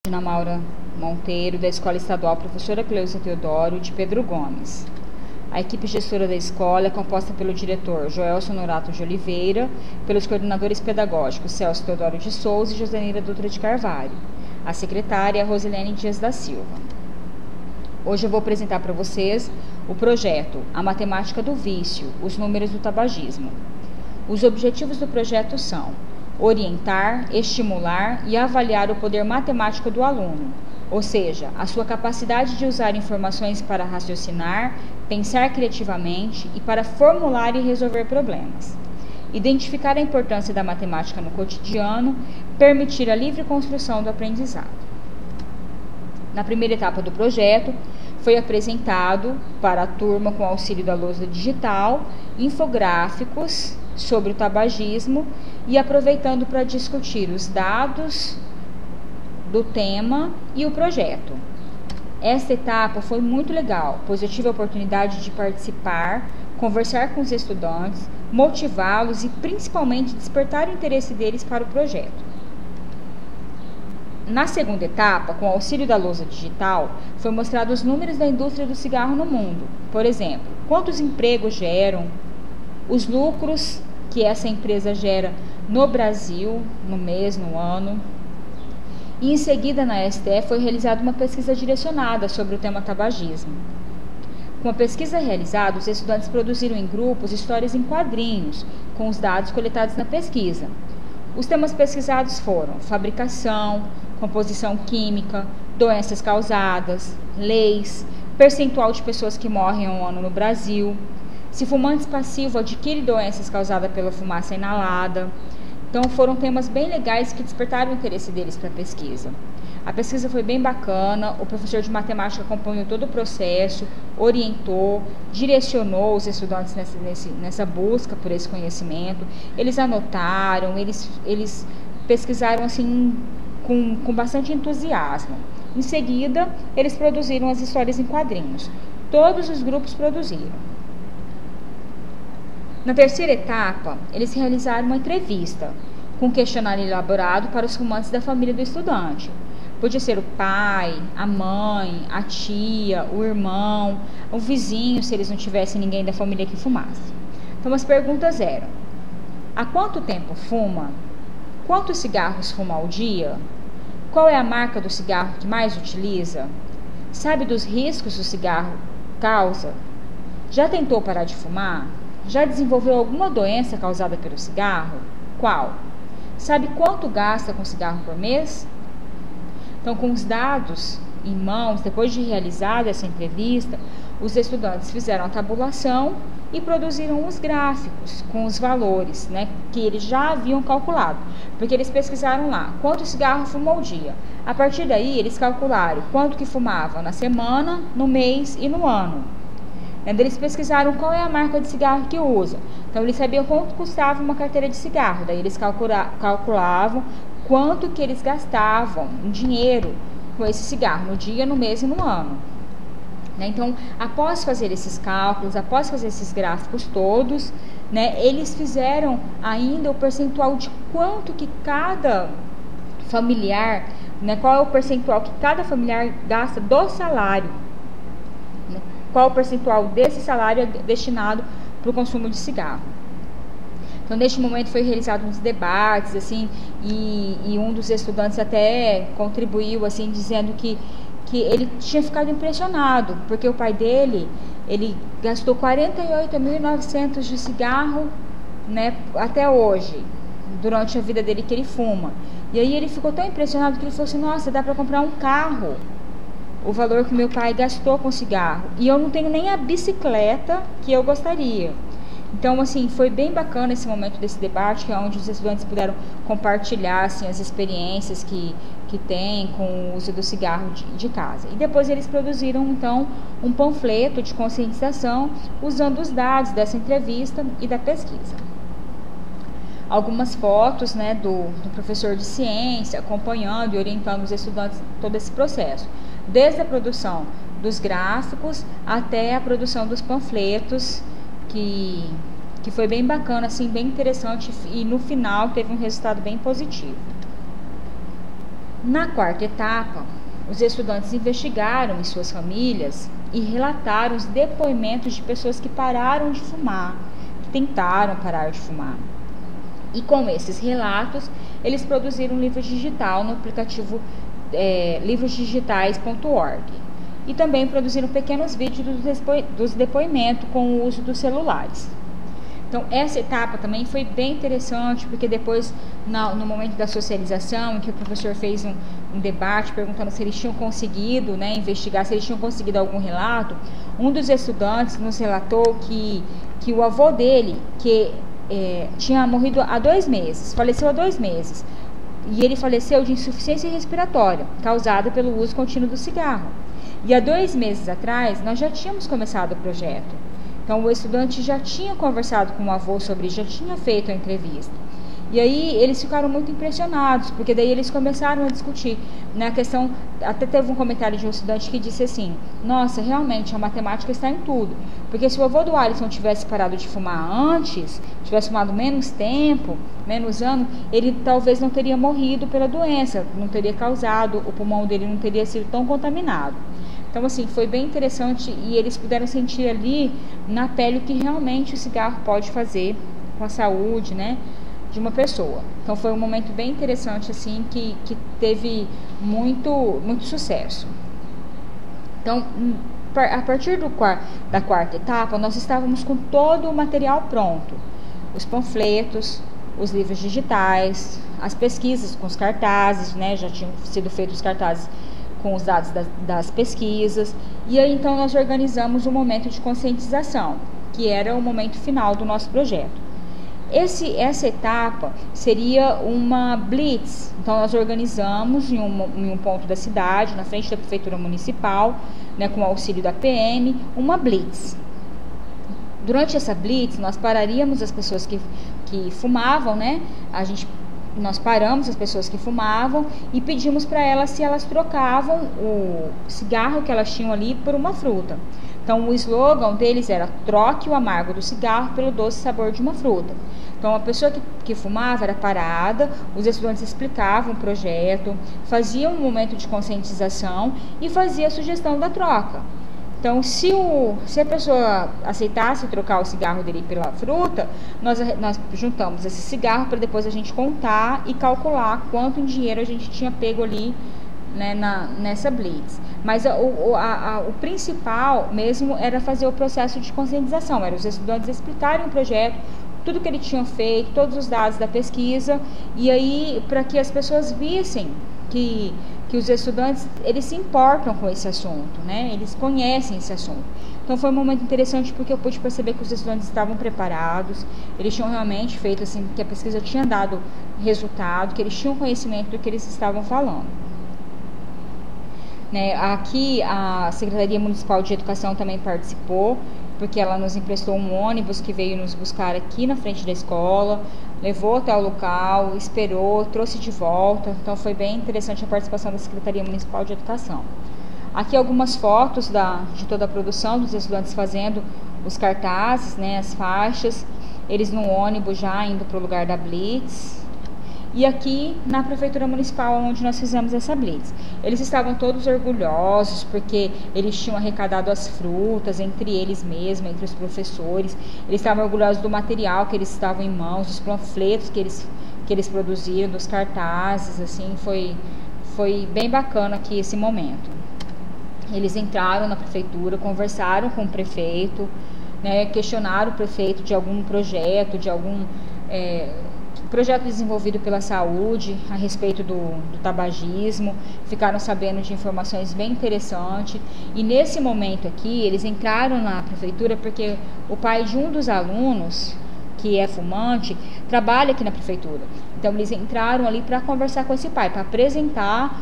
Ana Maura Monteiro, da Escola Estadual Professora Cleusa Teodoro, de Pedro Gomes. A equipe gestora da escola é composta pelo diretor Joelson Norato de Oliveira, pelos coordenadores pedagógicos Celso Teodoro de Souza e Josanira Dutra de Carvalho. A secretária é Rosilene Dias da Silva. Hoje eu vou apresentar para vocês o projeto A Matemática do Vício, os números do tabagismo. Os objetivos do projeto são orientar, estimular e avaliar o poder matemático do aluno, ou seja, a sua capacidade de usar informações para raciocinar, pensar criativamente e para formular e resolver problemas. Identificar a importância da matemática no cotidiano, permitir a livre construção do aprendizado. Na primeira etapa do projeto, foi apresentado para a turma, com auxílio da lousa digital, infográficos sobre o tabagismo e aproveitando para discutir os dados do tema e o projeto. Esta etapa foi muito legal, pois eu tive a oportunidade de participar, conversar com os estudantes, motivá-los e principalmente despertar o interesse deles para o projeto. Na segunda etapa, com o auxílio da lousa digital, foi mostrado os números da indústria do cigarro no mundo. Por exemplo, quantos empregos geram, os lucros que essa empresa gera no Brasil, no mês, no ano. E em seguida, na STF, foi realizada uma pesquisa direcionada sobre o tema tabagismo. Com a pesquisa realizada, os estudantes produziram em grupos histórias em quadrinhos, com os dados coletados na pesquisa. Os temas pesquisados foram fabricação, composição química, doenças causadas, leis, percentual de pessoas que morrem ao ano no Brasil, se fumantes passivos adquirem doenças causadas pela fumaça inalada. Então foram temas bem legais que despertaram o interesse deles para a pesquisa. A pesquisa foi bem bacana, o professor de matemática acompanhou todo o processo, orientou, direcionou os estudantes nessa busca por esse conhecimento. Eles anotaram, eles pesquisaram assim com bastante entusiasmo. Em seguida, eles produziram as histórias em quadrinhos. Todos os grupos produziram. Na terceira etapa, eles realizaram uma entrevista com um questionário elaborado para os fumantes da família do estudante. Podia ser o pai, a mãe, a tia, o irmão, o vizinho, se eles não tivessem ninguém da família que fumasse. Então as perguntas eram: há quanto tempo fuma? Quantos cigarros fuma ao dia? Qual é a marca do cigarro que mais utiliza? Sabe dos riscos que o cigarro causa? Já tentou parar de fumar? Já desenvolveu alguma doença causada pelo cigarro? Qual? Sabe quanto gasta com cigarro por mês? Então, com os dados em mãos, depois de realizada essa entrevista, os estudantes fizeram a tabulação e produziram os gráficos com os valores, que eles já haviam calculado, porque eles pesquisaram lá quanto cigarro fumou ao dia. A partir daí, eles calcularam quanto que fumavam na semana, no mês e no ano. Eles pesquisaram qual é a marca de cigarro que usa. Então, eles sabiam quanto custava uma carteira de cigarro. Daí, eles calculavam quanto que eles gastavam em dinheiro com esse cigarro no dia, no mês e no ano. Então, após fazer esses cálculos, após fazer esses gráficos todos, eles fizeram ainda o percentual de quanto que cada familiar, qual é o percentual que cada familiar gasta do salário. Qual o percentual desse salário é destinado para o consumo de cigarro. Então, neste momento foi realizado uns debates, assim, e um dos estudantes até contribuiu, assim, dizendo que ele tinha ficado impressionado, porque o pai dele, ele gastou 48.900 de cigarro, até hoje, durante a vida dele que ele fuma. E aí ele ficou tão impressionado que ele falou assim: nossa, dá para comprar um carro, o valor que meu pai gastou com cigarro, e eu não tenho nem a bicicleta que eu gostaria. Então, assim, foi bem bacana esse momento desse debate, que é onde os estudantes puderam compartilhar, assim, as experiências que têm com o uso do cigarro de casa. E depois eles produziram, então, um panfleto de conscientização usando os dados dessa entrevista e da pesquisa. Algumas fotos, do professor de ciência acompanhando e orientando os estudantes em todo esse processo, desde a produção dos gráficos até a produção dos panfletos, que foi bem bacana, assim, bem interessante, e no final teve um resultado bem positivo. Na quarta etapa, os estudantes investigaram em suas famílias e relataram os depoimentos de pessoas que pararam de fumar, que tentaram parar de fumar. E com esses relatos, eles produziram um livro digital no aplicativo livrosdigitais.org. E também produziram pequenos vídeos dos depoimentos com o uso dos celulares. Então, essa etapa também foi bem interessante, porque depois, no momento da socialização, em que o professor fez um debate perguntando se eles tinham conseguido, investigar, se eles tinham conseguido algum relato, um dos estudantes nos relatou que o avô dele, tinha morrido há 2 meses, faleceu há 2 meses, e ele faleceu de insuficiência respiratória, causada pelo uso contínuo do cigarro. E há 2 meses atrás, nós já tínhamos começado o projeto. Então, o estudante já tinha conversado com o avô sobre isso, já tinha feito a entrevista. E aí, eles ficaram muito impressionados, porque daí eles começaram a discutir. Na questão, até teve um comentário de um estudante que disse assim: nossa, realmente, a matemática está em tudo. Porque se o avô do Alisson tivesse parado de fumar antes, tivesse fumado menos tempo, menos ano, ele talvez não teria morrido pela doença, não teria causado, o pulmão dele não teria sido tão contaminado. Então, assim, foi bem interessante e eles puderam sentir ali na pele o que realmente o cigarro pode fazer com a saúde, de uma pessoa. Então, foi um momento bem interessante, assim, que teve muito sucesso. Então, a partir da quarta etapa, nós estávamos com todo o material pronto. Os panfletos, os livros digitais, as pesquisas com os cartazes, já tinham sido feitos os cartazes com os dados das pesquisas, e aí então nós organizamos um momento de conscientização, que era o momento final do nosso projeto. Essa etapa seria uma blitz, então nós organizamos em um ponto da cidade, na frente da prefeitura municipal, com o auxílio da PM, uma blitz. Durante essa blitz, nós pararíamos as pessoas que fumavam, nós paramos as pessoas que fumavam e pedimos para elas se elas trocavam o cigarro que elas tinham ali por uma fruta. Então, o slogan deles era: troque o amargo do cigarro pelo doce sabor de uma fruta. Então, a pessoa que fumava era parada, os estudantes explicavam o projeto, faziam um momento de conscientização e fazia a sugestão da troca. Então, se a pessoa aceitasse trocar o cigarro dele pela fruta, nós juntamos esse cigarro para depois a gente contar e calcular quanto em dinheiro a gente tinha pego ali, nessa blitz. Mas o principal mesmo era fazer o processo de conscientização, era os estudantes explicarem o projeto, tudo que eles tinham feito, todos os dados da pesquisa, e aí para que as pessoas vissem que os estudantes, eles se importam com esse assunto, eles conhecem esse assunto. Então foi um momento interessante porque eu pude perceber que os estudantes estavam preparados, eles tinham realmente feito assim, que a pesquisa tinha dado resultado, que eles tinham conhecimento do que eles estavam falando. Aqui a Secretaria Municipal de Educação também participou, porque ela nos emprestou um ônibus que veio nos buscar aqui na frente da escola, levou até o local, esperou, trouxe de volta. Então foi bem interessante a participação da Secretaria Municipal de Educação. Aqui algumas fotos de toda a produção dos estudantes fazendo os cartazes, as faixas, eles no ônibus já indo para o lugar da blitz. E aqui na Prefeitura Municipal, onde nós fizemos essa blitz. Eles estavam todos orgulhosos, porque eles tinham arrecadado as frutas, entre eles mesmos, entre os professores. Eles estavam orgulhosos do material que eles estavam em mãos, dos panfletos que eles produziram, dos cartazes, assim, foi bem bacana aqui esse momento. Eles entraram na prefeitura, conversaram com o prefeito, questionaram o prefeito de algum projeto, de algum projeto desenvolvido pela saúde a respeito do tabagismo, ficaram sabendo de informações bem interessantes. E nesse momento aqui, eles entraram na prefeitura porque o pai de um dos alunos, que é fumante, trabalha aqui na prefeitura. Então eles entraram ali para conversar com esse pai, para apresentar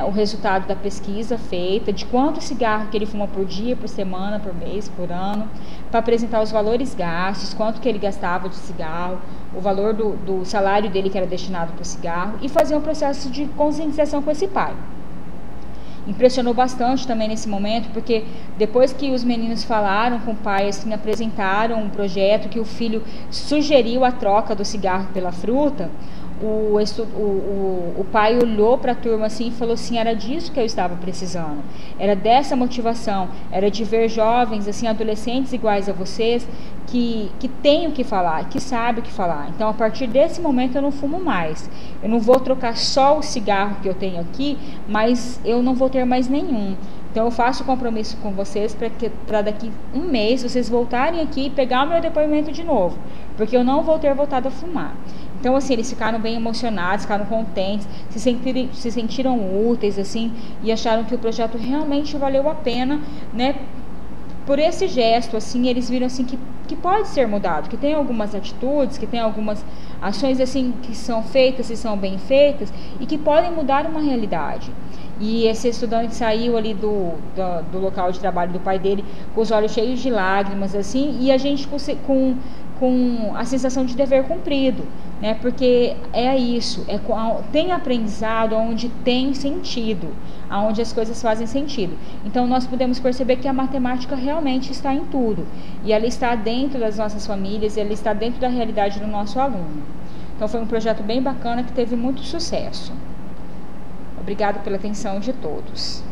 o resultado da pesquisa feita, de quanto cigarro que ele fuma por dia, por semana, por mês, por ano, para apresentar os valores gastos, quanto que ele gastava de cigarro, o valor do salário dele que era destinado para o cigarro, e fazer um processo de conscientização com esse pai. Impressionou bastante também nesse momento, porque depois que os meninos falaram com o pai, assim, apresentaram um projeto que o filho sugeriu a troca do cigarro pela fruta, o pai olhou para a turma assim e falou assim, era disso que eu estava precisando, era dessa motivação, era de ver jovens, assim, adolescentes iguais a vocês, que tem o que falar, que sabe o que falar. Então, a partir desse momento eu não fumo mais, eu não vou trocar só o cigarro que eu tenho aqui, mas eu não vou ter mais nenhum. Então eu faço compromisso com vocês para daqui um mês vocês voltarem aqui e pegar o meu depoimento de novo, porque eu não vou ter voltado a fumar. Então, assim, eles ficaram bem emocionados, ficaram contentes, se sentiram úteis, assim, e acharam que o projeto realmente valeu a pena, né? Por esse gesto, assim, eles viram, assim, que pode ser mudado, que tem algumas atitudes, que tem algumas ações, assim, que são feitas e são bem feitas e que podem mudar uma realidade. E esse estudante saiu ali do local de trabalho do pai dele com os olhos cheios de lágrimas, assim, e a gente com a sensação de dever cumprido, né? Porque é isso, tem aprendizado onde tem sentido, onde as coisas fazem sentido. Então nós podemos perceber que a matemática realmente está em tudo, e ela está dentro das nossas famílias, ela está dentro da realidade do nosso aluno. Então foi um projeto bem bacana que teve muito sucesso. Obrigado pela atenção de todos.